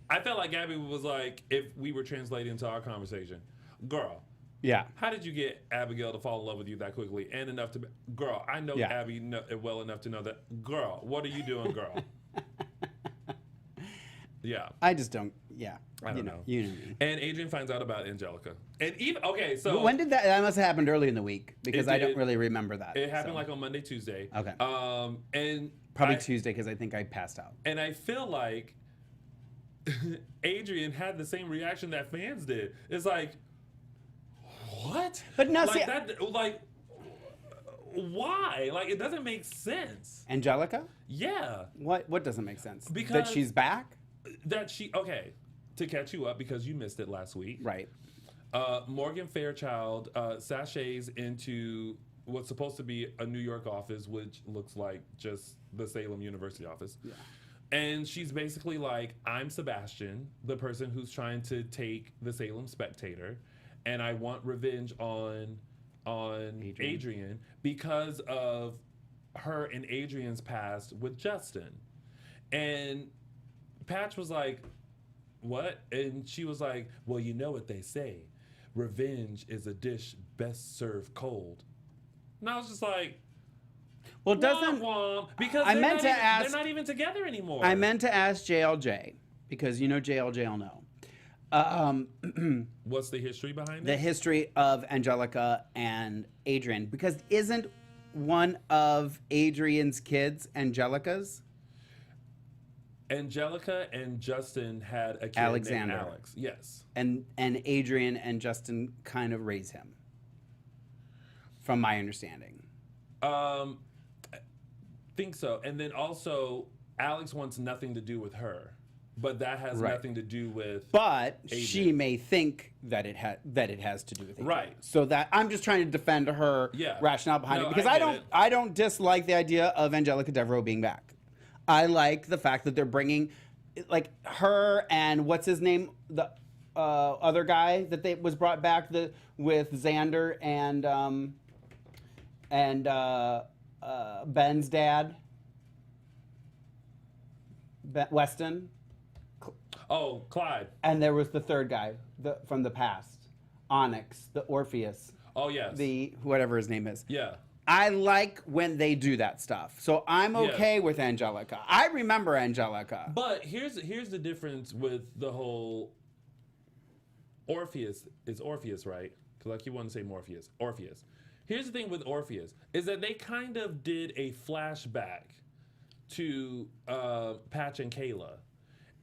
I felt like Gabby was like, if we were translating into our conversation, girl, Yeah. how did you get Abigail to fall in love with you that quickly and enough to be, girl, I know Yeah. Abby well enough to know that, girl, what are you doing, girl? Yeah. I just don't. Yeah. I don't you know. You know me. And Adrian finds out about Angelica. And even, okay, so. When did that? That must have happened early in the week because I don't did. really remember that. It happened so. like on Monday, Tuesday. Okay. And Probably I- Tuesday because I think I passed out. And I feel like Adrian had the same reaction that fans did. It's like, what? But no, like see- that. Like, why? Like, it doesn't make sense. Angelica? Yeah, What doesn't make sense? that Because- she's back? that she. Okay, to catch you up because you missed it last week. Right. Morgan Fairchild sachets into what's supposed to be a New York office, which looks like just the Salem University office. Yeah. And she's basically like, I'm Sebastian, the person who's trying to take the Salem Spectator, and I want revenge on Adrian because of her and Adrian's past with Justin. And Patch was like, what? And she was like, well, you know what they say. Revenge is a dish best served cold. And I was just like, Well, doesn't womp womp, because I meant to ask- they're not even together anymore. I meant to ask JLJ because you know JLJ will know. What's the history behind The it? history of Angelica and Adrian because isn't one of Adrian's kids Angelica's? Angelica and Justin had a kid Alexander. named Alex. Yes. And Adrian and Justin kind of raise him, from my understanding. I think so. And then also, Alex wants nothing to do with her, but that has Right. nothing to do with. But she Adrian. may think that it has to do with Adrian. Right. So that I'm just trying to defend her Yeah. rationale behind No, it because I I get don't it. I don't dislike the idea of Angelica Devereaux being back. I like the fact that they're bringing like her and what's his name, the other guy that was brought back with Xander and Ben's dad, Weston, Oh, Clyde. and there was the third guy from the past, Onyx, the Orpheus, Oh, yes. the whatever his name is. Yeah. I like when they do that stuff. So I'm okay with Angelica. I remember Angelica. But here's the difference with the whole Orpheus. It's Orpheus, right? Because like you want to say Morpheus. Orpheus. Here's the thing with Orpheus is that they kind of did a flashback to Patch and Kayla.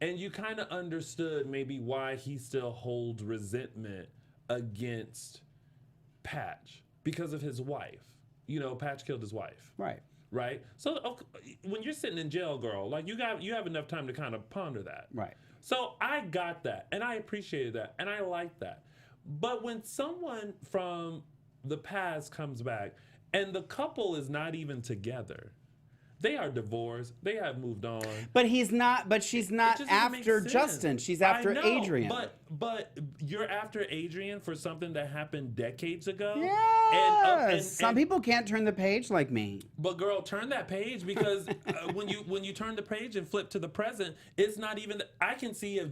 And you kind of understood maybe why he still holds resentment against Patch because of his wife. You know, Patch killed his wife. Right. Right? So when you're sitting in jail, girl, like you have enough time to kind of ponder that. Right. So I got that and I appreciated that and I liked that. But when someone from the past comes back and the couple is not even together, They are divorced. They have moved on. But he's not. But she's not just doesn't make after sense. Justin. She's after I know, Adrian. But you're after Adrian for something that happened decades ago. Yes. And Some people can't turn the page like me. But girl, turn that page because when you turn the page and flip to the present, it's not even. I can see if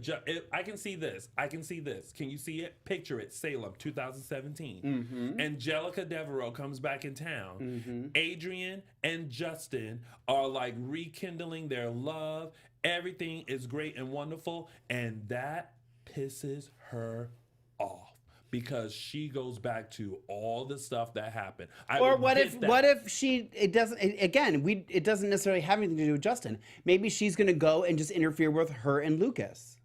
I can see this. I can see this. Can you see it? Picture it. Salem, 2017. Angelica Devereaux comes back in town. Adrian and Justin are like rekindling their love. Everything is great and wonderful, and that pisses her off because she goes back to all the stuff that happened. Or what if she? It doesn't. It doesn't necessarily have anything to do with Justin. Maybe she's going to go and just interfere with her and Lucas.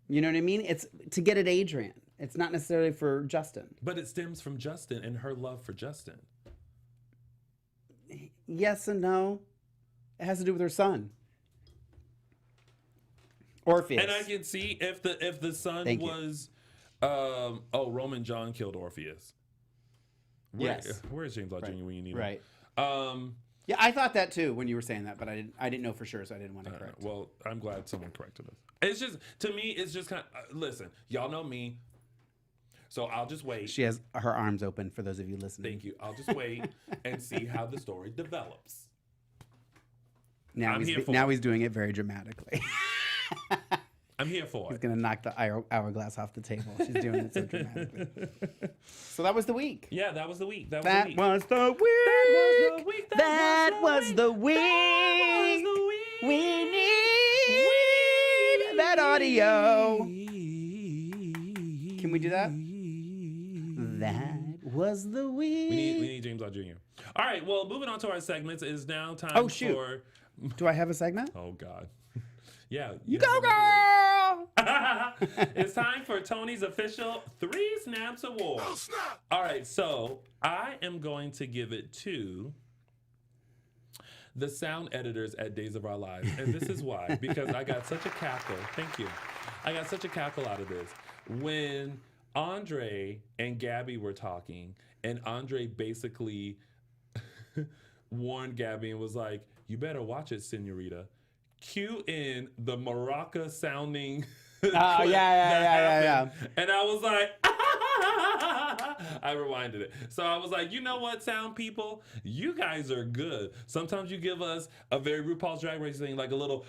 You know what I mean? It's to get at Adrian. It's not necessarily for Justin. But it stems from Justin and her love for Justin. Yes and no. It has to do with her son. Orpheus. And I can see if the son Thank was Roman John killed Orpheus. Yes. Where's James Law Jr. when you need him? Right. Um, Yeah, I thought that too when you were saying that, but I didn't know for sure, so I didn't want to correct. well, I'm glad someone corrected us. It's just, to me, it's just kind of, listen, y'all know me, so I'll just wait. She has her arms open for those of you listening. Thank you. I'll just wait and see how the story develops. Now I'm here for now it. he's doing it very dramatically. I'm here for He's it. gonna knock the hourglass off the table. She's doing it so dramatically. So that was the week. Yeah, that was the week. That That was was the week. the week. That was the week. We need that audio. Can we do that? That was the week. We need James Law Jr. All right, well, moving on to our segments, it is now time Oh, shoot. for... Do I have a segment? Oh, God. Yeah. You go, girl! It's time for Tony's official 3 Snaps Award. All right, so I am going to give it to the sound editors at Days of Our Lives. And this is why. Because I got such a cackle. Thank you. I got such a cackle out of this. When Andre and Gabby were talking, and Andre basically warned Gabby and was like, you better watch it, senorita. Cue in the maraca sounding clip that happened. And I was like, I rewinded it. So I was like, you know what, sound people? You guys are good. Sometimes you give us a very RuPaul's Drag Race thing, like a little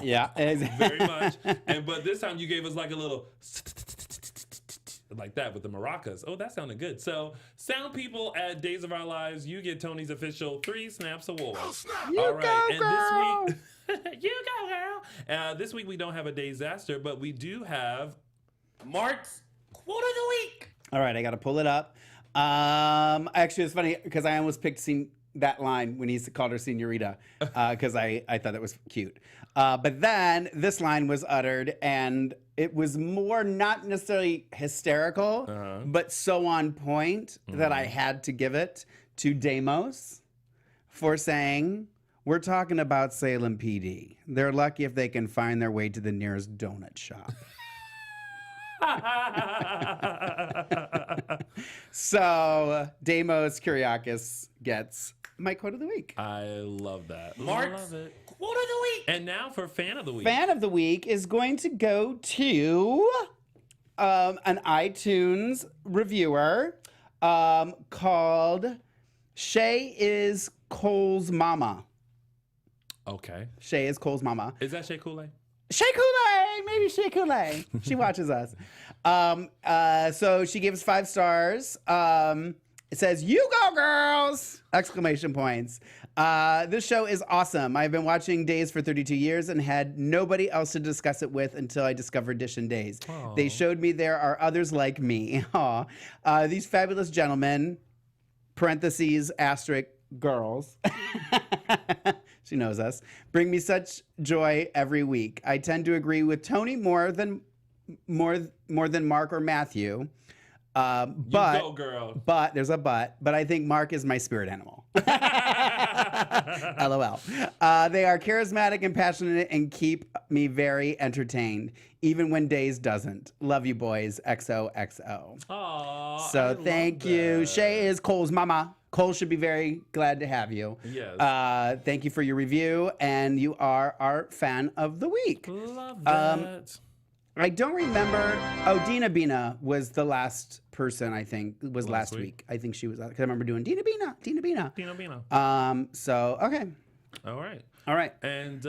Yeah. very much. But this time you gave us like a little like that with the maracas. Oh, that sounded good. So, sound people at Days of Our Lives, you get Tony's official 3 Snaps Award. You All right. go, And girl. this week, you go, girl. This week we don't have a disaster, but we do have Mark's Quote of the Week. All right, I got to pull it up. Actually, it's funny because I almost picked that line when he called her senorita because I thought that was cute. But then this line was uttered and it was more not necessarily hysterical, but so on point that I had to give it to Deimos for saying, we're talking about Salem PD. They're lucky if they can find their way to the nearest donut shop. So Deimos Kyriakis gets my quote of the week. I love that. Mark's love it. quote of the week. And now for Fan of the Week. Fan of the week is going to go to an iTunes reviewer called Shay is Cole's Mama. Okay. Shay is Cole's Mama. Is that Shea Coulee? Shay Coulee, maybe Shay Coulee. She watches us. So she gave us 5 stars. It says, "You go, girls!" Exclamation points. This show is awesome. I've been watching Days for 32 years and had nobody else to discuss it with until I discovered DISHIN Days. Aww. They showed me there are others like me. Aw. These fabulous gentlemen, parentheses, asterisk, girls. She knows us. Bring me such joy every week. I tend to agree with Tony more than Mark or Matthew. But You go, girl. But there's a but. But I think Mark is my spirit animal. LOL. They are charismatic and passionate and keep me very entertained, even when Days doesn't. Love you, boys. XOXO. Aww. So thank you. Shay is Cole's mama. Cole should be very glad to have you. Yes. Thank you for your review, and you are our fan of the week. Love that. I don't remember. Oh, Dina Bina was the last person, I think, was last week. I think she was, because I remember doing Dina Bina. Dino Bino. So, okay. All right. All right. And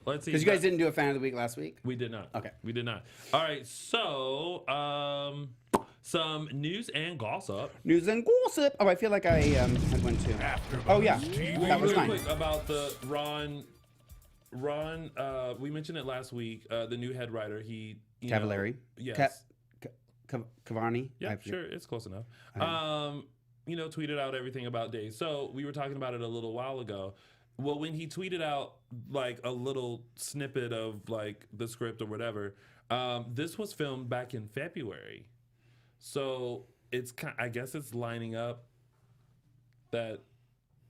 let's see. Because you guys didn't do a fan of the week last week? We did not. Okay. We did not. All right. So, some news and gossip. News and gossip. Oh, I feel like I had one too. Oh, yeah. That was Real mine. quick about the Ron, we mentioned it last week. The new head writer, Cavallari. Yes. Cavani. Yeah, sure. It's close enough. Tweeted out everything about Days. So we were talking about it a little while ago. Well, when he tweeted out like a little snippet of like the script or whatever, this was filmed back in February. So I guess it's lining up that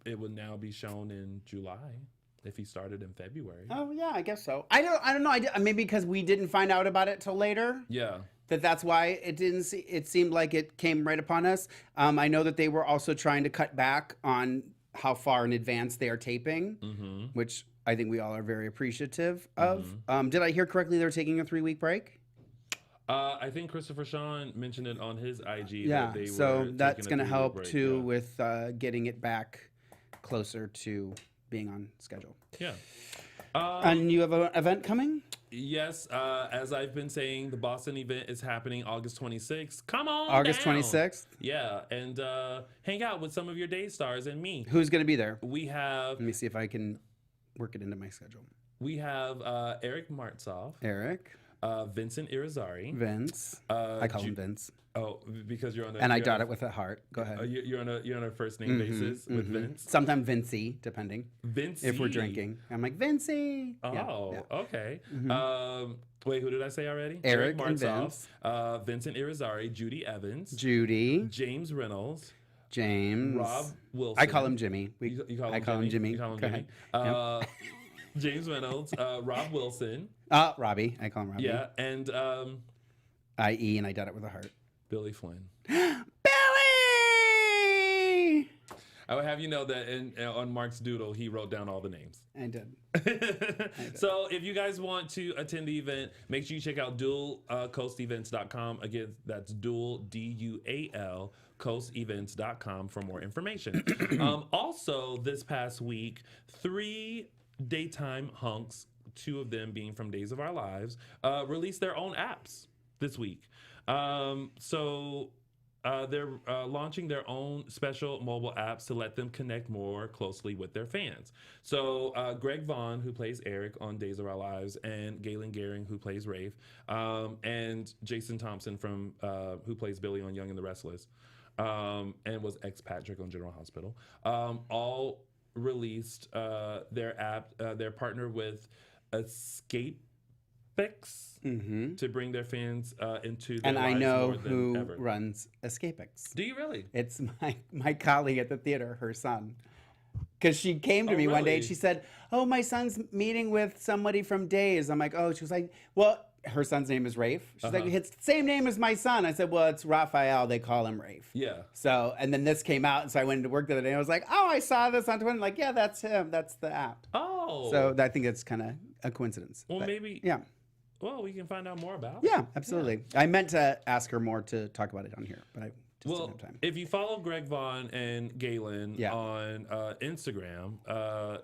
it would now be shown in July if he started in February. Oh yeah, I guess so. I don't know. Maybe because we didn't find out about it till later. Yeah. That's why it didn't. It seemed like it came right upon us. I know that they were also trying to cut back on how far in advance they are taping, which I think we all are very appreciative of. Did I hear correctly? They're taking a 3-week break. I think Christopher Sean mentioned it on his IG. Yeah, that they so were that's going to help break, too with getting it back closer to being on schedule. Yeah. And you have an event coming? Yes, as I've been saying, the Boston event is happening August 26th. Come on August down. 26th? Yeah, and hang out with some of your day stars and me. Who's going to be there? We have... Let me see if I can work it into my schedule. We have Eric Martzoff. Eric. Vincent Irizarry. Vince. I call him Vince. Oh, because you're on a... And I dot it with a heart. Go ahead. You're on a first name basis with Vince? Sometimes Vincey, depending. Vincey. If we're drinking. I'm like, Vincey. Oh, yeah. Okay. Wait, who did I say already? Eric Martzoff, Vincent Irizarry, Judy Evans. Judy. James Reynolds. James. Rob Wilson. I call him Jimmy. I call him Jimmy. You call him Jimmy. Yep. James Reynolds, Rob Wilson. Robbie. I call him Robbie. Yeah, and I.E. and I dot it with a heart. Billy Flynn. Billy! I would have you know that on Mark's doodle, he wrote down all the names. I did. So if you guys want to attend the event, make sure you check out dualcoastevents.com. Again, that's dual, D-U-A-L, coastevents.com for more information. Also, this past week, 3 daytime hunks, 2 of them being from Days of Our Lives, released their own apps this week. They're launching their own special mobile apps to let them connect more closely with their fans. So Greg Vaughn, who plays Eric on Days of Our Lives, and Galen Gehring, who plays Rafe, and Jason Thompson who plays Billy on Young and the Restless, and was ex-Patrick on General Hospital, all released their app. They're partnered with Escape to bring their fans into their and I lives know more than who ever. runs Escapix. Do you really? It's my colleague at the theater, her son. Because she came to me one day and she said, "Oh, my son's meeting with somebody from Days." I'm like, "Oh," she was like, "Well," her son's name is Rafe. She's like, "It's the same name as my son." I said, "Well, it's Raphael. They call him Rafe." Yeah. So, and then this came out, and so I went into work the other day. And I was like, "Oh, I saw this on Twitter." I'm like, "Yeah, that's him. That's the app." Oh. So I think it's kind of a coincidence. Well, but, maybe. Yeah. Well, we can find out more about. Yeah, absolutely. Yeah. I meant to ask her more to talk about it on here, but I just didn't have time. If you follow Greg Vaughn and Galen on Instagram,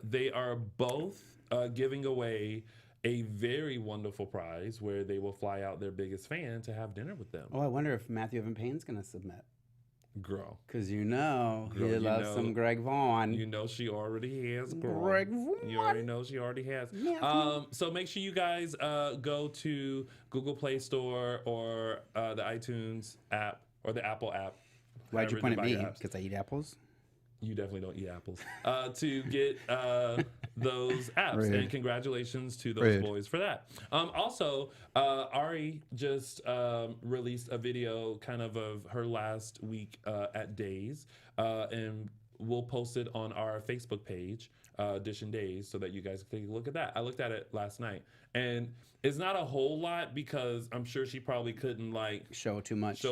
they are both giving away a very wonderful prize where they will fly out their biggest fan to have dinner with them. Oh, I wonder if Matthew Evan Payne's going to submit. Girl. Because he loves some Greg Vaughn. You know she already has, girl. Greg Vaughn. You already know she already has. So make sure you guys go to Google Play Store or the iTunes app or the Apple app. Why'd you point at me? Because I eat apples? You definitely don't eat apples. To get those apps. Rude. And congratulations to those boys for that. Also, Ari just released a video kind of her last week at Days. And we'll post it on our Facebook page, DISHIN Days, so that you guys can take a look at that. I looked at it last night, and it's not a whole lot because I'm sure she probably couldn't like Show too much.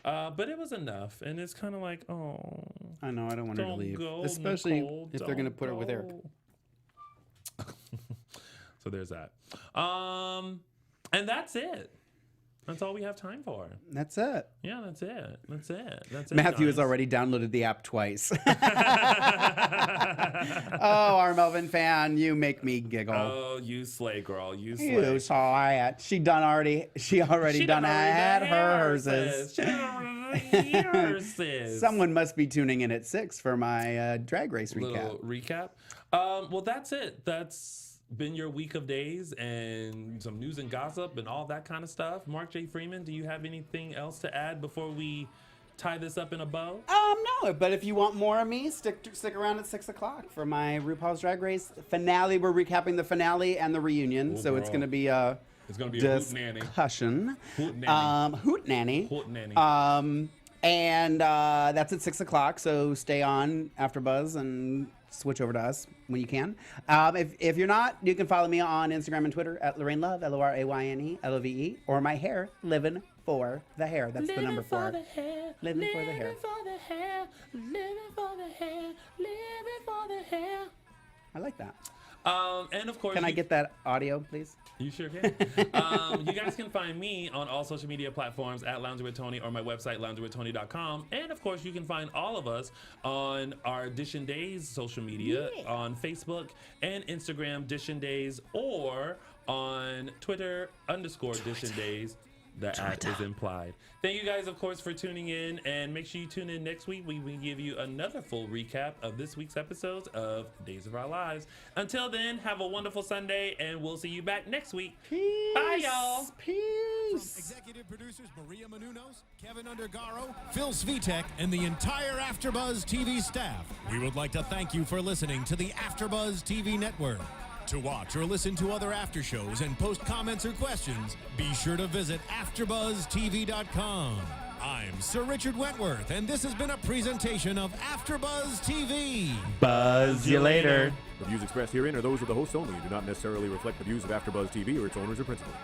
but it was enough, and it's kind of like, oh, I know. I don't want her to don't leave, go, especially Nicole, if they're gonna don't put her with Eric. go. So there's that. And that's it. That's all we have time for. That's it. Yeah, that's it. That's it. That's it. Matthew has guys. already downloaded the app twice. Oh, our Melvin fan, you make me giggle. Oh, you slay, girl. You slay. You saw it. She already done had hers. She done hers. Someone must be tuning in at 6 for my drag race Little recap. recap. Well, that's it. That's been your week of days and some news and gossip and all that kind of stuff. Mark J. Freeman, do you have anything else to add before we tie this up in a bow? No, but if you want more of me, stick around at 6 o'clock for my RuPaul's Drag Race finale. We're recapping the finale and the reunion, so it's girl. going to be a discussion. Hoot nanny. Hoot nanny. Hoot nanny. And that's at 6 o'clock, so stay on AfterBuzz and switch over to us when you can. If you're not, you can follow me on Instagram and Twitter at Lorraine Love, LORAYNE LOVE, or my hair, Living for the Hair. That's the number 4. Living for the Hair. I like that. And of course, Can I get that audio, please? You sure can. You guys can find me on all social media platforms at Lounging with Tony or my website, loungingwithtony.com. And of course, you can find all of us on our DISHIN Days social media on Facebook and Instagram, DISHIN Days, or on Twitter _DISHIN Days. The at is implied. Thank you guys, of course, for tuning in, and make sure you tune in next week. We will give you another full recap of this week's episodes of Days of Our Lives. Until then, have a wonderful Sunday, and we'll see you back next week. Peace. Bye, y'all. Peace. Executive producers Maria Menounos, Kevin Undergaro, Phil Svitek, and the entire AfterBuzz TV staff. We would like to thank you for listening to the AfterBuzz TV network. To watch or listen to other after shows and post comments or questions, be sure to visit AfterBuzzTV.com. I'm Sir Richard Wentworth, and this has been a presentation of AfterBuzz TV. Buzz you later. The views expressed herein are those of the hosts only and do not necessarily reflect the views of AfterBuzz TV or its owners or principals.